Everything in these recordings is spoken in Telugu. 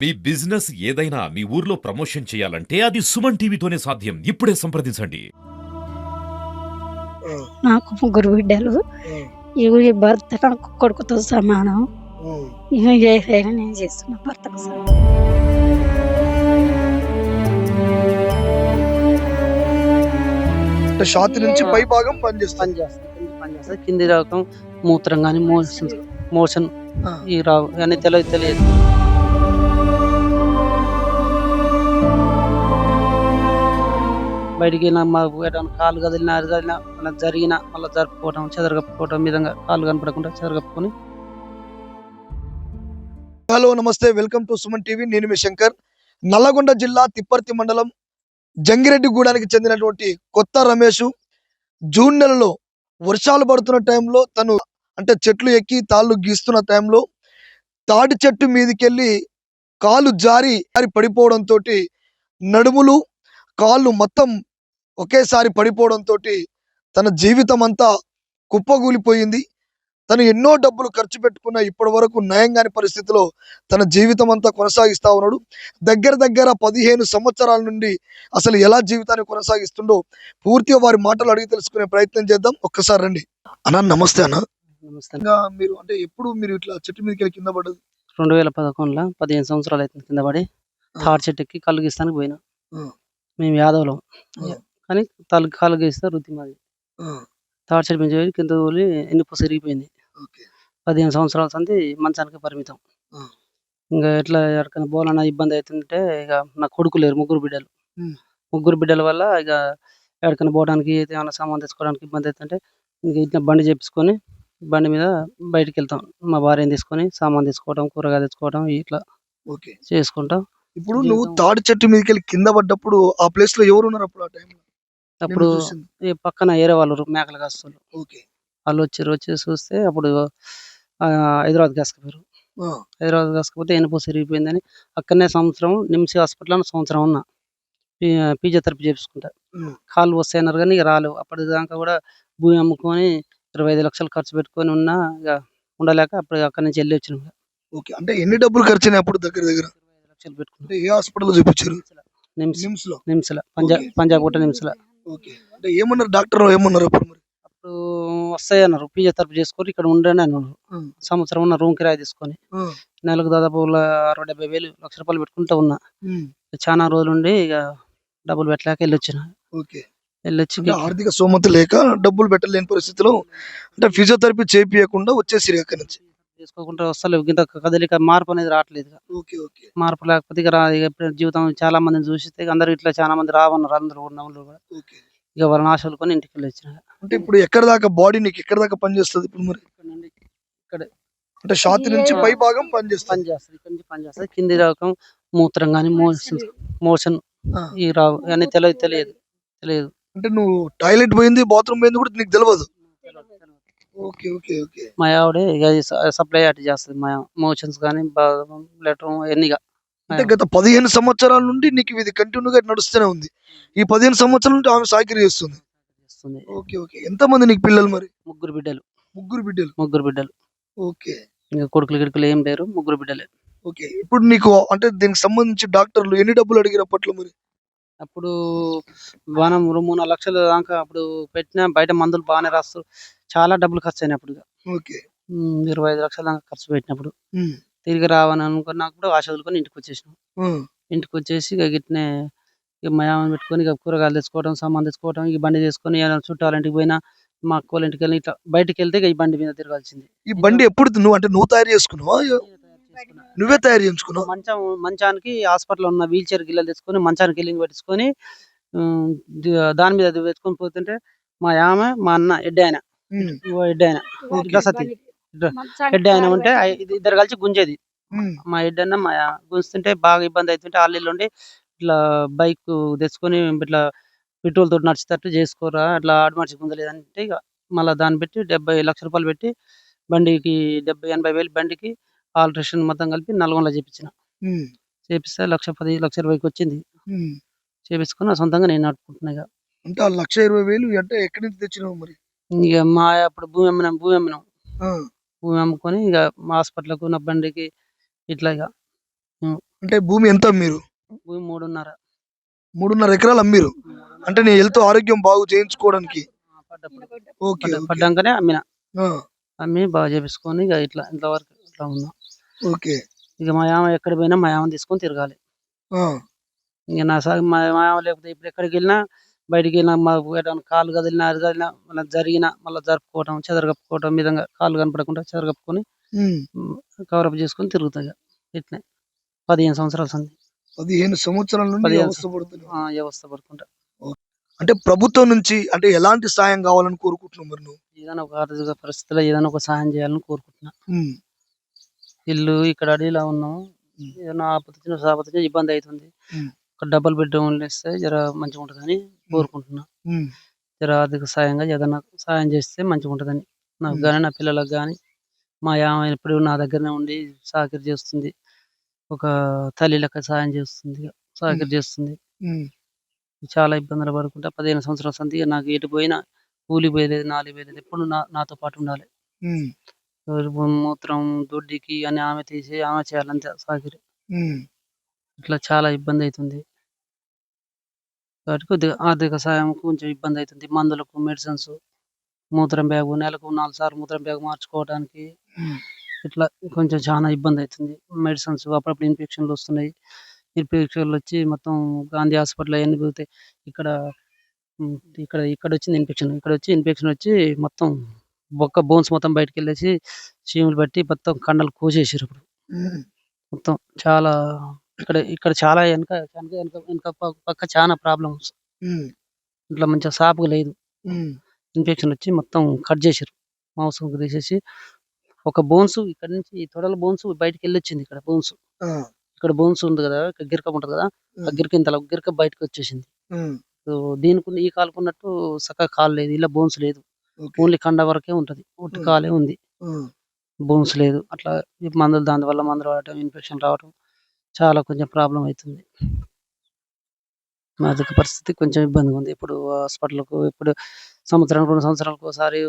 మీ బిజినెస్ ఏదైనా మీ ఊర్లో ప్రమోషన్ చేయాలంటే అది సుమన్ టీవీతోనే సాధ్యం. ఇప్పుడే సంప్రదించండి. ఆ! నాకు ముగ్గురు బిడ్డలు. ఆ! ఈ భర్త నాకు కొడుకుతో సమానం. హ్మ్. ఏదైనా నేను చేస్తున్నా భర్తకు సమానం. అంటే ఛాతీ నుంచి పై భాగం పనిచేస్తది. పనిచేస్తది. కింద పనిచేస్తది. కింది రకం మూత్రం గాని, మోషన్ ఆ! ఈ రావు అన్నీ తెలియదు. బయటికి ఎటన్నా కాళ్ళు కదిలినా, అది కదిలినా మళ్ళా జరిగినా మళ్ళా జరుపుకోవటం, చెదరగప్పుకోవటం విధంగా కాళ్ళు కనపడకుండా చెదరగప్పుకొని హలో! నమస్తే. Welcome to Suman TV. నేను మీ శంకర్. నల్లగొండ జిల్లా తిప్పర్తి మండలం జంగిరెడ్డిగూడానికి చెందినటువంటి కొత్త రమేషు జూన్ నెలలో వర్షాలు పడుతున్న టైంలో తను అంటే చెట్లు ఎక్కి తాళ్ళు గీస్తున్న టైంలో తాటి చెట్టు మీదికెళ్ళి కాలు జారి పడిపోవడంతోటి నడుములు, కాళ్ళు మొత్తం ఒకేసారి పడిపోవడంతోటి తన జీవితం అంతా కుప్పగూలిపోయింది. తను ఎన్నో డబ్బులు ఖర్చు పెట్టుకున్న ఇప్పటి వరకు నయం కాని పరిస్థితిలో తన జీవితం అంతా కొనసాగిస్తా ఉన్నాడు. దగ్గర దగ్గర 15 సంవత్సరాల నుండి అసలు ఎలా జీవితాన్ని కొనసాగిస్తుండో పూర్తిగా వారి మాటలు అడిగి తెలుసుకునే ప్రయత్నం చేద్దాం. ఒక్కసారి రండి. అన్న నమస్తే అన్న. నమస్తే. ఇంకా మీరు అంటే ఎప్పుడు మీరు ఇట్లా చెట్టు మీదకి వెళ్ళి కింద పడ్డది? 2011లో 15 సంవత్సరాలు అవుతుంది కింద పడి తాటి చెట్టు ఎక్కి కళ్ళు గీస్తానికి పోయినా. ఆ, మేము యాదవులం. ఆ, కానీ కాళ్ళు గీస్తే వృత్తి మాది. ఆ, తాటి చెట్టు మీద పోయి కింద తోలి ఎన్నిపూస ఇరిగిపోయింది. ఓకే. 15 సంవత్సరాల సంది మంచానికి పరిమితం. ఆ, ఇంకా ఎట్లా ఎక్కడికైనా పోవాలన్నా ఇబ్బంది అవుతుంటే ఇక నా కొడుకు లేరు, ముగ్గురు బిడ్డలు. ఉమ్, ముగ్గురు బిడ్డల వల్ల ఇక ఎక్కడికైనా పోవడానికి ఏమైనా సామాన్ తెచ్చుకోవడానికి ఇబ్బంది అవుతుంటే ఇంక ఇట్లా బండి చేపించుకొని బండి మీద బయటికి వెళ్తాం. మా భార్యని తీసుకొని సామాన్ తెచ్చుకోవడం, కూరగాయలు తెచ్చుకోవడం ఇట్లా ఓకే. చేసుకుంటాం. ఇప్పుడు నువ్వు తాడి చెట్టు మీదకి వెళ్ళి కింద పడ్డప్పుడు ఆ ప్లేస్ లో ఎవరు ఉన్నారు అప్పుడు ఆ టైంలో? అప్పుడు చూసింది. ఈ పక్కన ఏరే వాళ్ళు మేకలు కాస్తారు. ఓకే. వాళ్ళు వచ్చి చూస్తే అప్పుడు హైదరాబాద్ కాసుకుపోయారు. ఆ, హైదరాబాద్ కాసుకపోతే ఎన్నిపూస ఇరిగిపోయిందని అక్కడనే సంవత్సరం నిమ్స్ హాస్పిటల్లో సంవత్సరం ఉన్నా. ఫిజియోథెరపీ చేపించుకుంటా. ఉమ్, కాళ్ళు వస్తాయన్నారు కానీ ఇక రాలేవు. అప్పటిదాకా కూడా భూమి అమ్ముకొని 25 లక్షలు ఖర్చు పెట్టుకొని ఉన్నా ఇక ఉండలేక అప్పుడు అక్కడి నుంచి వెళ్ళి వచ్చినాం. ఓకే. అంటే ఎన్ని డబ్బులు ఖర్చు అయినాయి అప్పుడు దగ్గర దగ్గర? 25 లక్షలు పెట్టుకున్నాం. అంటే ఏ హాస్పిటల్ చూపించారు? నిమ్స్ నిమ్స్ లో. నిమ్స్లో ఓకే. పంజాబ్ గుట్ట నిమ్స్లో. ఓకే. అంటే ఏమన్నారు డాక్టర్ ఏమన్నారు అప్పుడు మరి? అప్పుడు వస్తాయన్నారు, ఫిజియోథెరపీ చేసుకొని ఇక్కడ ఉండండి అన్నారు. ఉమ్, సంవత్సరం ఉన్న రూమ్ కిరాయి తీసుకొని ఉమ్, నెలకు దాదాపు 60-70 వేలు లక్ష రూపాయలు పెట్టుకుంటూ ఉన్నా. ఉమ్, చాలా రోజులుండి ఇక డబ్బులు పెట్టలేక వెళ్ళొచ్చిన. ఓకే. వెళ్ళొచ్చి అంటే ఆర్థిక స్తోమత లేక డబ్బులు పెట్టలేని పరిస్థితిలో అంటే ఫిజియోథెరపీ చేపియకుండా వచ్చేసిరి అక్కడి నుంచి. చేసుకోకుండా వస్తలేవు. ఇంత కదలిక మార్పు అనేది రావట్లేదు. ఓకే. ఓకే. మార్పు లేకపోతే ఇక ఇక ఇప్పుడు జీవితం చాలా మందిని చూసితే ఇక అందరూ ఇట్లా చాలా మంది రావన్నారు. అందరూ ఉన్న వాళ్ళు కూడా ఓకే. ఇక వాళ్ళని ఆశలుకొని ఇంటికి వెళ్ళి వచ్చిన. అంటే ఇప్పుడు ఎక్కడ దాకా బాడీ నీకు ఎక్కడ దాకా పనిచేస్తుంది ఇప్పుడు మరి? ఇక్కడ నుండి ఇక్కడే అంటే ఛాతీ నుంచి పై భాగం పనిచేస్తుంది. పనిచేస్తుంది. ఇక్కడ నుంచి పనిచేస్తుంది. కింది రకం మూత్రం కానీ, మోషన్ ఆ, ఈ రావు అన్నీ తెలియదు. అంటే నువ్వు టాయిలెట్ పోయింది, బాత్రూమ్ పోయింది కూడా నీకు తెలియదు. ఓకే. ఓకే. ఓకే. మా ఆవిడే ఇక సప్లై అటు చేస్తుంది. మా మోషన్స్ కానీ బ్లడ్ ఎన్నిగా అంటే గత 15 సంవత్సరాల నుండి నీకు ఇది కంటిన్యూగా నడుస్తూనే ఉంది. ఈ 15 సంవత్సరాల నుండి ఆమె సాకిరీ చేస్తుంది. చేస్తుంది. ఓకే. ఓకే. ఎంతమంది నీకు పిల్లలు మరి? ముగ్గురు బిడ్డలు. ముగ్గురు బిడ్డలు. ఓకే. ఇంకా కొడుకులు ఏం లేరు, ముగ్గురు బిడ్డలే. ఓకే. ఇప్పుడు నీకు అంటే దీనికి సంబంధించి డాక్టర్లు ఎన్ని డబ్బులు అడిగిన అప్పట్లో మరి? అప్పుడు మనం 3-4 లక్షలు దాకా అప్పుడు పెట్టిన బయట మందులు బాగానే రాస్తారు. చాలా డబ్బులు ఖర్చు అయినాయి అప్పుడు. ఓకే. 25 లక్షల దాకా ఖర్చు పెట్టినప్పుడు ఉమ్, తిరిగి రావని అనుకున్నప్పుడు ఆశ వదులుకొని ఇంటికి వచ్చేసినాం. ఉమ్, ఇంటికి వచ్చేసి ఇక గిట్నే ఇక మా యామని పెట్టుకొని ఇక కూరగాయలు తెచ్చుకోవడం, సామాన్ తెచ్చుకోవడం, ఇక బండి చేసుకొని ఏదైనా చుట్టాల ఇంటికి పోయినా, మా అక్క వాళ్ళ ఇంటికి వెళ్ళి ఇట్లా బయటికి వెళ్తే ఇక ఈ బండి మీద తిరగాల్సింది. ఈ బండి ఎప్పుడు నువ్వు తయారు చేసుకున్నావా? నువ్వే తయారు చేయించుకున్నావు? మంచానికి హాస్పిటల్లో ఉన్న వీల్ చైర్ గిల్లలు తెచ్చుకొని మంచానికి వెళ్ళి పట్టించుకొని దాని మీద తెచ్చుకొని పోతుంటే మా యామ మా అన్న హెడ్ ఆయన ఇట్లా సతీ హెడ్ ఆయన ఉంటే ఇద్దరు కలిసి గుంజేది. మా హెడ్ అన్న మా గుంజుతుంటే బాగా ఇబ్బంది అవుతుంటే వాళ్ళు ఉండి ఇట్లా బైక్ తెచ్చుకొని ఇట్లా పెట్రోల్ తోటి నడిచేటట్టు చేసుకోరా, అట్లా ఆడు మనిషి గుంజలేదంటే ఇక మళ్ళీ దాన్ని పెట్టి 70 లక్షల రూపాయలు పెట్టి బండికి 70-80 వేలు బండికి ఆల్ట్రేషన్ మొత్తం కలిపి నల్గొండలో చేపించిన. చేపిస్తే 1,10,00,000 1,20,000కి వచ్చింది. చేపించుకుని సొంతంగా నేను నడుపుకుంటున్నా. ఇక అంటే ఆ 1,20,000 అంటే ఎక్కడి నుంచి తెచ్చినావు మరి? ఇక మా అప్పుడు భూమి అమ్మినాం. ఆ, భూమి అమ్ముకొని ఇక మా హాస్పిటల్కు నా బండికి ఇట్లా ఇక అంటే భూమి ఎంత మీరు? భూమి 3.5. 3.5 ఎకరాలు అమ్మిరు. అంటే నీ హెల్త్ ఆరోగ్యం బాగు చేయించుకోవడానికి. పడ్డప్పుడు ఓకే. ఓకే. పడ్డాకనే అమ్మిన. ఆ! అమ్మి బాగా చేపించుకొని ఇక ఇట్లా ఇంతవరకు ఇట్లా ఉన్నా. ఓకే. ఇక మా యామ ఎక్కడ పోయినా మా యామని తీసుకొని తిరగాలి. ఆ! ఇక మా యామ లేకపోతే ఇప్పుడు ఎక్కడికి వెళ్ళినా బయటికి వెళ్ళినా మాకు ఎటైనా కాళ్ళు కదిలినా అది కదిలినా మళ్ళీ జరిగినా మళ్ళీ జరుపుకోవటం చెదరగప్పుకోవటం విధంగా కాళ్ళు కనపడకుండా చెదరగప్పుకొని హ్మ్. కవరప్ చేసుకొని తిరుగుతా ఇక ఇట్లనే 15 సంవత్సరాల సంది 15 సంవత్సరాల నుండి 15 అవస్థ పడుతున్నావు. వ్యవస్థ పడుకుంటా. అంటే ప్రభుత్వం నుంచి అంటే ఎలాంటి సాయం కావాలని కోరుకుంటున్నావు మరి నువ్వు? ఏదైనా ఒక ఆర్థిక పరిస్థితిలో ఏదైనా ఒక సహాయం చేయాలని కోరుకుంటున్నా. హ్మ్. ఇల్లు ఇక్కడ అడవిలో ఉన్నాము. హ్మ్. ఏదైనా ఆపత్తి ఇబ్బంది అవుతుంది. హ్మ్. ఒక డబుల్ బెడ్రూమ్ ఇస్తే జర మంచిగా ఉంటుందని కోరుకుంటున్నా. హ్మ్. జర ఆర్థిక సాయంగా ఏదైనా సాయం చేస్తే మంచిగా ఉంటుందని నాకు హ్మ్. కానీ నా పిల్లలకు కానీ మా యామ ఎప్పుడు నా దగ్గరనే ఉండి సహకరి చేస్తుంది. ఒక తల్లి లెక్క సాయం చేస్తుంది. సహకరి చేస్తుంది. హ్మ్. చాలా ఇబ్బందులు పడుకుంటా 15 సంవత్సరాల సంది నాకు ఎటు పోయినా కూలికి పోయలేదు, నాలికి పోయలేదు. ఎప్పుడు నాతో పాటు ఉండాలి. హ్మ్. మూత్రం, దొడ్డికి అని ఆమె తీసి ఆమె చేయాలంతే సహకరి. హ్మ్. ఇట్లా చాలా ఇబ్బంది అవుతుంది. కాబట్టి కొద్దిగా ఆర్థిక సాయం కొంచెం ఇబ్బంది అవుతుంది. మందులకు, మెడిసిన్స్, మూత్రం బ్యాగు నెలకు 4 సార్లు మూత్రం బ్యాగ్ మార్చుకోవడానికి హ్మ్. ఇట్లా కొంచెం చాలా ఇబ్బంది అవుతుంది. మెడిసిన్స్ అప్పుడప్పుడు ఇన్ఫెక్షన్లు వస్తున్నాయి. ఇన్ఫెక్షన్లు వచ్చి మొత్తం గాంధీ హాస్పిటల్ అవన్నీ పోతాయి. ఇక్కడ హ్మ్. ఇక్కడొచ్చింది ఇన్ఫెక్షన్. ఇక్కడొచ్చి ఇన్ఫెక్షన్ వచ్చి మొత్తం బోన్స్ మొత్తం బయటికెళ్ళేసి చీములు పట్టి మొత్తం కండలు కోసేసిర్రు ఇప్పుడు. హ్మ్. మొత్తం చాలా ఇక్కడ చాలా వెనక పక్క చాలా ప్రాబ్లమ్స్. హ్మ్. ఇట్లా మంచిగా సాఫ్‌గా లేదు. హ్మ్. ఇన్ఫెక్షన్ వచ్చి మొత్తం కట్ చేసిర్రు. మాంసం తీసేసి ఒక బోన్స్ ఇక్కడి నుంచి ఈ తొడల బోన్స్ బయటికెళ్ళొచ్చింది ఇక్కడ బోన్స్. ఆ! ఇక్కడ బోన్స్ ఉంది కదా! ఇక్కడ గిరక ఉంటది కదా! ఆ హ్మ్. గిరక ఇంతలా గిరక బయటకొచ్చేసింది. హ్మ్. సో, దీనికున్న ఈ కాలుకున్నట్టు సక్కగా కాలు లేదు. ఇలా బోన్స్ లేదు. ఓకే. ఓన్లీ కండ వరకే ఉంటది. ఉట్టి హ్మ్. కాలే ఉంది. హ్మ్. బోన్స్ లేదు. అట్లా ఈ దానివల్ల మందులు వాడటం, ఇన్ఫెక్షన్ రావటం చాలా కొంచెం ప్రాబ్లమ్ అయితుంది. ఆర్థిక పరిస్థితి కొంచెం ఇబ్బందిగా ఉంది. ఇప్పుడు ఇప్పుడు సంవత్సరానికి 2 సంవత్సరాలకోసారి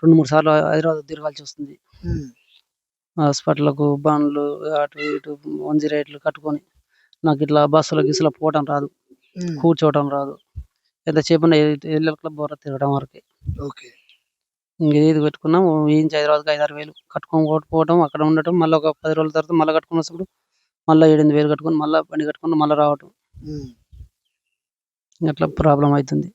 2, 3 సార్లు హైదరాబాద్ తిరగాల్సొస్తుంది. హ్మ్. హాస్పిటల్‌కు బండ్లు అటు ఇటు 108లు కట్టుకొని నాకిట్లా బస్సులో గిస్సులో పోవటం రాదు. హ్మ్. కూర్చోవటం రాదు. ఎంతసేపున్నా ఎల్లెల క్లబ్ వరకు తిరగడం వరకే. ఓకే. ఇంగేది పెట్టుకున్నాం ఈనుంచి హైదరాబాద్‌కి 5, 6 వేలు కట్టుకొని పోవటం, అక్కడ ఉండటం, మళ్ళీ ఒక 10 రోజుల తర్వాత మళ్ళా కట్టుకొనొచ్చినప్పుడు మళ్ళా 7, 8 వేలు కట్టుకొని మళ్ళా బండి కట్టుకొని మళ్ళా రావటం. హ్మ్. అట్లా ప్రాబ్లమ్ అయితుంది.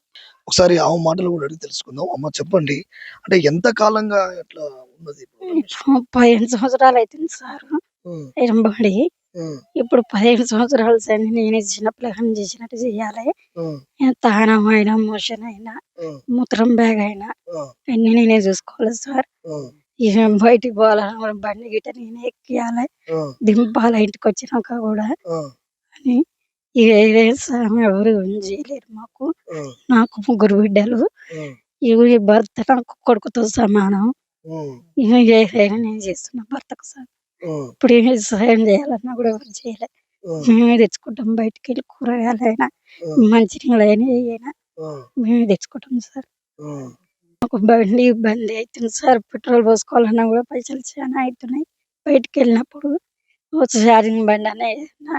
ఒకసారి ఆమె మాటలు కూడా అడిగి తెలుసుకుందాం. అమ్మ చెప్పండి. అంటే ఎంత కాలంగా ఇట్లా ఉన్నది ఇప్పుడు రమేష్? ఇప్పుడు 15 సంవత్సరాలు అవుతుంది సార్ హ్మ్. ఎరంబడి. హ్మ్. ఇప్పుడు 15 సంవత్సరాల సంది నేనే చిన్నపిల్లగాన్ని చేసినట్టు చేయాలి. హ్మ్. తానం అయినా, మోషన్ అయినా, హ్మ్. మూత్రం బ్యాగ్ అయినా హ్మ్. అన్నీ నేనే చూసుకోవాలి సార్. హ్మ్. ఇక బయటికి పోవాలన్నా కూడా బండి గిట్ట నేనే ఎక్కియాలి. హ్మ్. దింపాలి ఇంటికొచ్చినాక కూడా హ్మ్. అని. ఇక ఇదే సాయం ఎవరు చేయలేరు మాకు. హ్మ్. నాకు 3 బిడ్డలు. హ్మ్. ఇగ ఈ భర్త నాకు కొడుకుతో సమానం. హ్మ్. ఇగ ఏదైనా నేను చేస్తున్నా భర్తకు సార్. హ్మ్. ఇప్పుడు ఏ సహాయం చేయాలన్నా కూడా ఎవరు చేయలే. హ్మ్. మేమే తెచ్చుకుంటాం బయటికెళ్ళి కూరగాయలైనా, హ్మ్. మంచినీళ్ళైనా ఏయైనా హ్మ్. మేమే తెచ్చుకుంటాం సార్. హ్మ్. మాకు బండి ఇబ్బంది అయితుంది సార్. పెట్రోల్ పోసుకోవాలన్నా కూడా పైసలు చానా అయితున్నాయి. బయటికెళ్ళినప్పుడు ఓ ఛార్జింగ్ బండన్నా ఏదన్నా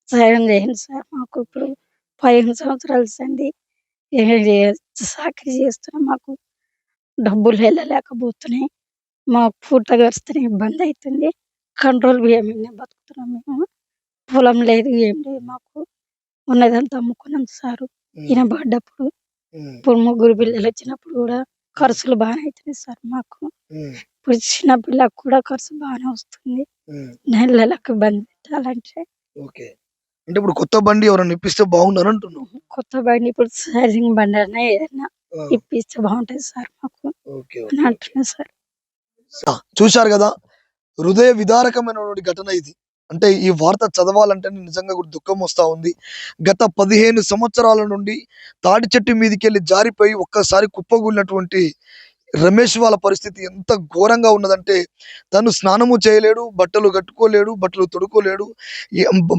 సాయం చేయండి సార్. మాకు ఇప్పుడు 15 సంవత్సరాల సంది ఏ ఏ చాకిరీ చేస్తున్నాం. మాకు డబ్బులు ఎళ్ళలేకపోతున్నాయి. మాకు పూట గడుస్తేనే ఇబ్బంది అయితుంది. కంట్రోల్ బియ్యం మీదనే బతుకుతున్నాం మేము. పొలం లేదు, ఏం లేదు మాకు. ఉన్నదంతా అమ్ముకున్నాం సారు. హ్మ్. ఈయన పడ్డప్పుడు. హ్మ్. ఇప్పుడు 3 పిల్లలొచ్చినప్పుడు కూడా ఖర్చులు బానే అయితున్నాయి సార్ మాకు. హ్మ్. ఇప్పుడు చిన్న పిల్లకి కూడా ఖర్చు బానే వస్తుంది. హ్మ్. నెలలకు బంద్ పెట్టాలంటే. ఓకే. అంటే ఇప్పుడు కొత్త బండి ఎవరైనా ఇప్పిస్తే బాగుండని అంటున్నావు. కొత్త బండి ఇప్పుడు ఛార్జింగ్ బండన్నా ఏదన్నా ఆ! ఇప్పిస్తే బావుంటది సార్ మాకు ఓకే. అని ఓకే. ఓకే. అంటున్నా సార్. చూశారు గదా! హృదయ విదారకమైనటువంటి ఘటన ఇది. అంటే ఈ వార్త చదవాలంటేనే నిజంగా కూడా దుఃఖం వస్తా ఉంది. గత 15 సంవత్సరాల నుండి తాటి చెట్టు మీదకెళ్ళి జారిపోయి ఒక్కసారి కుప్పగూలినటువంటి రమేష్ వాళ్ళ పరిస్థితి ఎంత ఘోరంగా ఉన్నదంటే, తను స్నానము చేయలేడు, బట్టలు కట్టుకోలేడు, బట్టలు తొడుక్కోలేడు.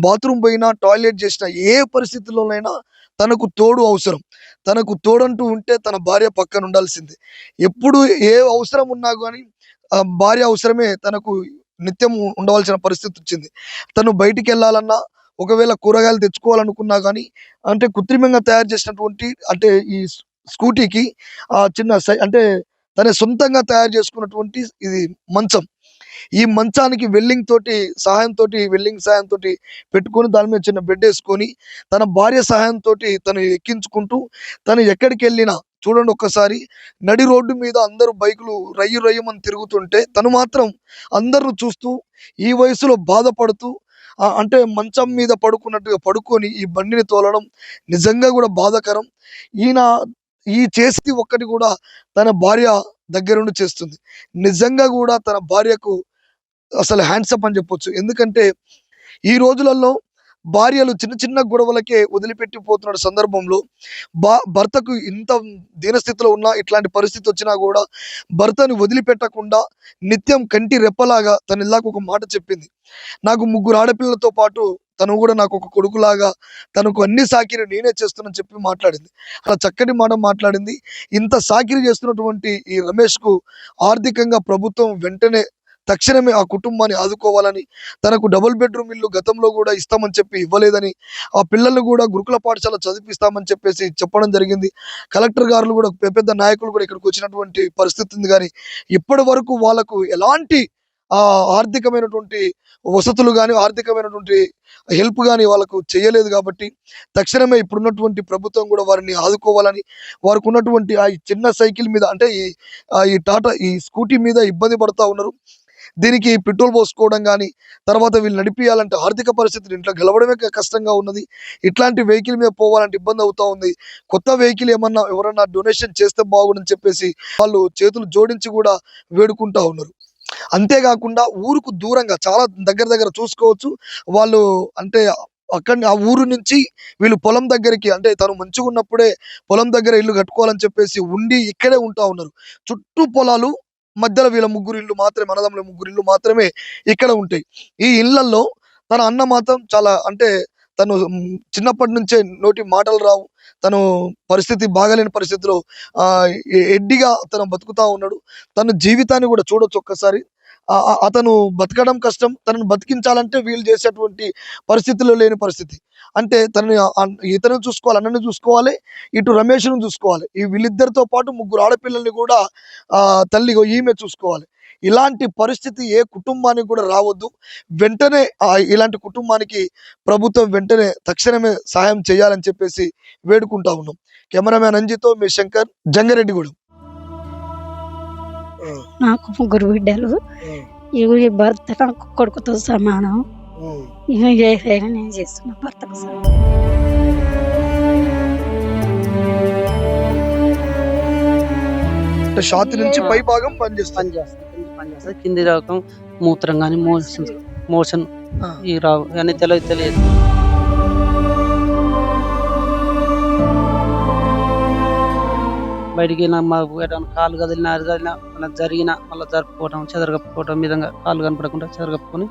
బాత్రూమ్ పోయినా, టాయిలెట్ చేసినా ఏ పరిస్థితుల్లోనైనా తనకు తోడు అవసరం. తనకు తోడంటూ ఉంటే తన భార్య పక్కన ఉండాల్సిందే. ఎప్పుడు ఏ అవసరం ఉన్నా గాని భార్య అవసరమే తనకు నిత్యం ఉండవలసిన పరిస్థితి వచ్చింది. తను బయటికెళ్ళాలన్నా ఒకవేళ కూరగాయలు తెచ్చుకోవాలనుకున్నా కానీ అంటే కృత్రిమంగా తయారు చేసినటువంటి అంటే ఈ స్కూటీకి అంటే తన సొంతంగా తయారు చేసుకున్నటువంటి ఇది మంచం. ఈ మంచానికి వెల్డింగ్ సాయంతో పెట్టుకొని దాని మీద చిన్న బెడ్ వేసుకొని తన భార్య సహాయంతో తను ఎక్కించుకుంటూ తను ఎక్కడికి వెళ్ళినా చూడండి ఒక్కసారి నడి రోడ్డు మీద అందరూ బైకులు రయ్యి రయ్యమని తిరుగుతుంటే తను మాత్రం అందరూ చూస్తూ ఈ వయసులో బాధపడుతూ అంటే మంచం మీద పడుకున్నట్టుగా పడుకొని ఈ బండిని తోలడం నిజంగా కూడా బాధాకరం. ఈయన ఈ చేసి ఒక్కటి కూడా తన భార్య దగ్గరుండి చేస్తుంది. నిజంగా కూడా తన భార్యకు అసలు హ్యాండ్సప్ అని చెప్పొచ్చు. ఎందుకంటే ఈ రోజులలో భార్యలు చిన్న చిన్న గొడవలకే వదిలిపెట్టి పోతున్న సందర్భంలో భర్తకు ఇంత దీనస్థితిలో ఉన్నా ఇట్లాంటి పరిస్థితి వచ్చినా కూడా భర్తని వదిలిపెట్టకుండా నిత్యం కంటి రెప్పలాగా తను ఇలాగ ఒక మాట చెప్పింది. నాకు 3 ఆడపిల్లలతో పాటు తను కూడా నాకు ఒక కొడుకులాగా తనకు అన్ని సాకిరి నేనే చేస్తున్నానని చెప్పి మాట్లాడింది. అలా చక్కటి మాట మాట్లాడింది. ఇంత సాకిరి చేస్తున్నటువంటి ఈ రమేష్కు ఆర్థికంగా ప్రభుత్వం వెంటనే తక్షణమే ఆ కుటుంబాన్ని ఆదుకోవాలని, తనకు డబుల్ బెడ్రూమ్ ఇల్లు గతంలో కూడా ఇస్తామని చెప్పి ఇవ్వలేదని, ఆ పిల్లల్ని కూడా గురుకుల పాఠశాల చదివిస్తామని చెప్పేసి చెప్పడం జరిగింది. కలెక్టర్ గారు కూడా పెద్ద నాయకులు కూడా ఇక్కడికి వచ్చినటువంటి పరిస్థితి ఉంది. కానీ ఇప్పటి వరకు వాళ్ళకు ఎలాంటి ఆర్థికమైనటువంటి వసతులు కానీ ఆర్థికమైనటువంటి హెల్ప్ కానీ వాళ్ళకు చేయలేదు. కాబట్టి తక్షణమే ఇప్పుడున్నటువంటి ప్రభుత్వం కూడా వారిని ఆదుకోవాలని, వారికి ఉన్నటువంటి ఆ చిన్న సైకిల్ మీద అంటే ఈ టాటా ఈ స్కూటీ మీద ఇబ్బంది పడతా ఉన్నారు. దీనికి పెట్రోల్ పోసుకోవడం కానీ తర్వాత వీళ్ళు నడిపియాలంటే ఆర్థిక పరిస్థితులు ఇంట్లో గెలవడమే కష్టంగా ఉన్నది. ఇట్లాంటి వెహికల్ మీద పోవాలంటే ఇబ్బంది అవుతా ఉంది. కొత్త వెహికల్ ఎవరన్నా డొనేషన్ చేస్తే బాగుండని చెప్పేసి వాళ్ళు చేతులు జోడించి కూడా వేడుకుంటా ఉన్నారు. అంతేకాకుండా ఊరుకు దూరంగా చాలా దగ్గర చూసుకోవచ్చు. వాళ్ళు అంటే ఆ ఊరు నుంచి వీళ్ళు పొలం దగ్గరికి అంటే తను మంచిగా ఉన్నప్పుడే పొలం దగ్గర ఇల్లు కట్టుకోవాలని చెప్పేసి ఉండి ఇక్కడే ఉంటా ఉన్నారు. చుట్టూ పొలాలు, మధ్యలో వీళ్ళ 3 ఇల్లు మాత్రమే, అన్నదమ్ముల 3 ఇల్లు మాత్రమే ఇక్కడ ఉంటాయి. ఈ ఇళ్లలో తన అన్న మాత్రం చాలా అంటే తను చిన్నప్పటి నుంచే నోటి మాటలు రావు. తను పరిస్థితి బాగాలేని పరిస్థితిలో ఎడ్డిగా తను బతుకుతా ఉన్నాడు. తన జీవితాన్ని కూడా చూడొచ్చు ఒక్కసారి. అతను బతకడం కష్టం. తనను బతికించాలంటే వీళ్ళు చేసేటువంటి పరిస్థితుల్లో లేని పరిస్థితి. అంటే ఇతను చూసుకోవాలి, అన్నని చూసుకోవాలి, ఇటు రమేష్ను చూసుకోవాలి. ఈ వీళ్ళిద్దరితో పాటు 3 ఆడపిల్లల్ని కూడా తల్లి ఈమె చూసుకోవాలి. ఇలాంటి పరిస్థితి ఏ కుటుంబానికి కూడా రావద్దు. వెంటనే ఇలాంటి కుటుంబానికి ప్రభుత్వం వెంటనే తక్షణమే సహాయం చేయాలని చెప్పేసి వేడుకుంటా ఉన్నాం. కెమెరామ్యాన్ అంజితో మీ శంకర్, జంగారెడ్డిగూడెం. నాకు 3 బిడ్డలు. ఈ భర్త నాకు కొడుకుతో సమానం. ఏదైనా నేను చేస్తున్నా భర్తకు సమానం. షాతి నుంచి పై భాగం పనిచేస్తుంది. కింది రకం మూత్రం కానీ మోషన్ ఈ రావు అని తెలియదు. బయటికి కాలు కదిలినా మళ్ళీ జరిగినా మళ్ళీ జరుపుకోవటం, చెదరగప్పుకోవటం, విధంగా కాలు కనపడకుండా చెదరగప్పుకొని